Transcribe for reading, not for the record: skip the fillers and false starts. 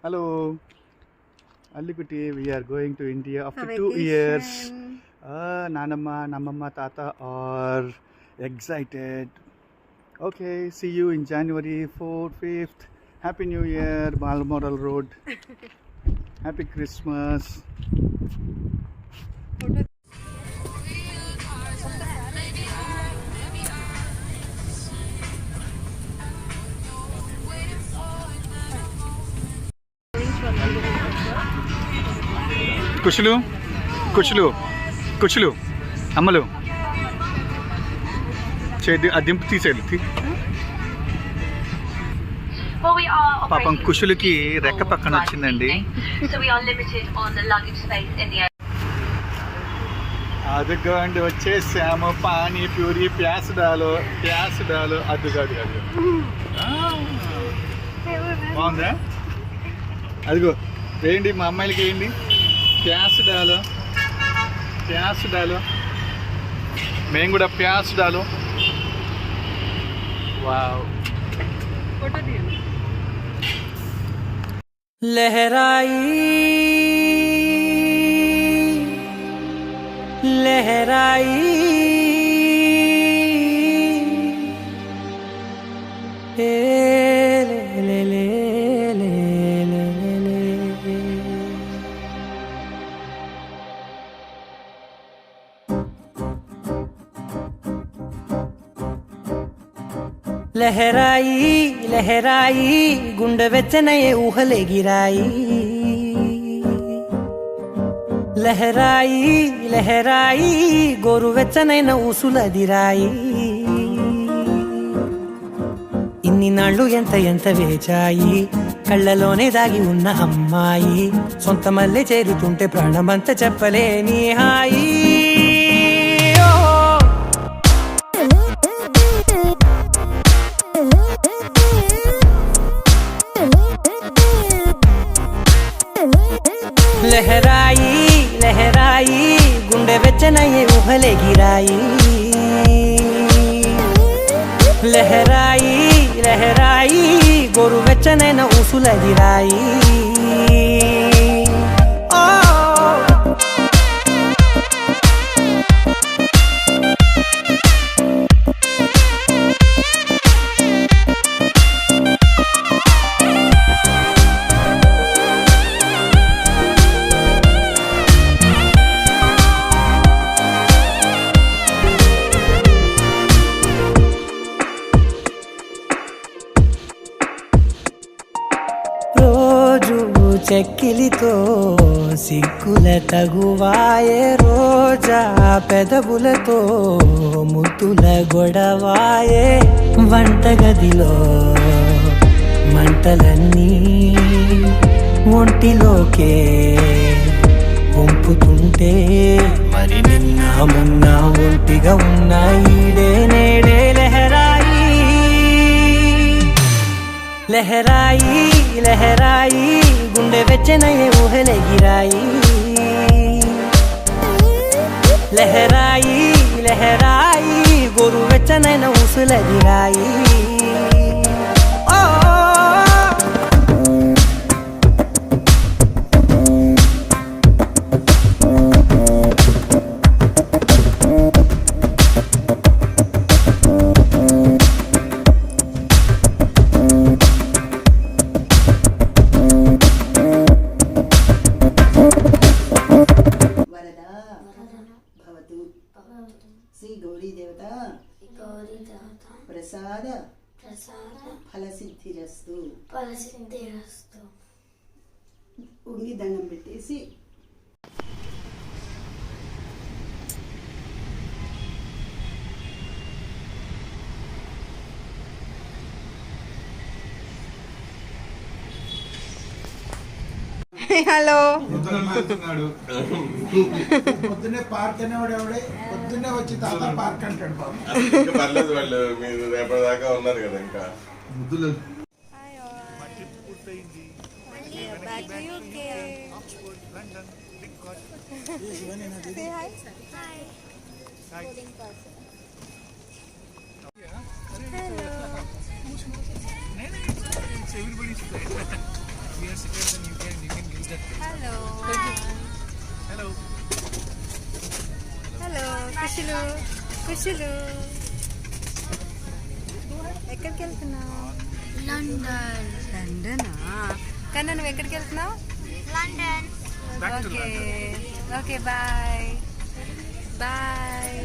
Hello, Allikutti. We are going to India after 2 years. Nanamma, Namamma, Tata are excited. Okay, see you in January 4th, 5th. Happy New Year, Balmoral Road. Happy Christmas. కుషులు కుషులు కుషులు అమ్మలు చేతి ఆ దింపు తీసేది పాపం కుషులకి రెక్క పక్కన వచ్చిందండి. అదిగోండి వచ్చేసాము. పానీ ప్యూరీ ప్యాస్ డాలు అది కాదు కాదు బాగుందా? అదిగో వేయండి, మా అమ్మాయిలకి వేయండి. ప్యాస్ డాలు మేము కూడా ప్యాస్ డాలు. వావ్. लहराई लहराई ले ले ले ले ले ले लहराई लहराई गुंड వెచ్చనయే ఊహలే గిరాయి. లహరాయి లహరాయి గోరు వెచ్చనైన ఊసులదిరాయి. ఇన్ని నాళ్ళు ఎంత ఎంత వేచాయి, కళ్ళలోనే దాగి ఉన్న అమ్మాయి. సొంత మల్లె చేరుతుంటే ప్రాణమంత చెప్పలేని హాయి. లహరాయి లహరాయి గుండె వెచ్చనయ్యే ఊహలే గిరాయి. లహరాయి లహరాయి గోరు వెచ్చనైన ఊసులదిరాయి. చెక్కిలితో సిగ్గుల తగువాయే, రోజా పెదవులతో ముద్దుల గొడవాయే. వంటగదిలో మంటలన్నీ ఒంటిలోకే వంపుతుంటే, మరి నిన్న మొన్న ఒంటిగా ఉన్నాయి నేడే. లహరాయి లహరాయి లహరాయి గుండె వెచ్చనయ్యే ఊహలే గిరాయి. లహరాయి లహరాయి గోరు వెచ్చనైన ఊసులదిరాయి. శ్రీ గౌరీ దేవత ప్రసాద ఫలసిద్ధిరస్తు. ఉంగి దండం పెట్టేసి హలో. పొద్దున్నే పార్క్ అనేవాడు ఎవడే, పొద్దున్నే వచ్చి తాత పార్క్ అంటాడు. పర్లేదు, వాళ్ళు మీరు రేపటిదాకా ఉన్నారు కదా. ఇంకా ముద్దులు Everybody's హలో హలో కుషులు కుషులు ఎక్కడికి వెళ్తున్నావు? లండనా? కన్నా నువ్వు ఎక్కడికి వెళ్తున్నావు? London. Okay okay bye bye.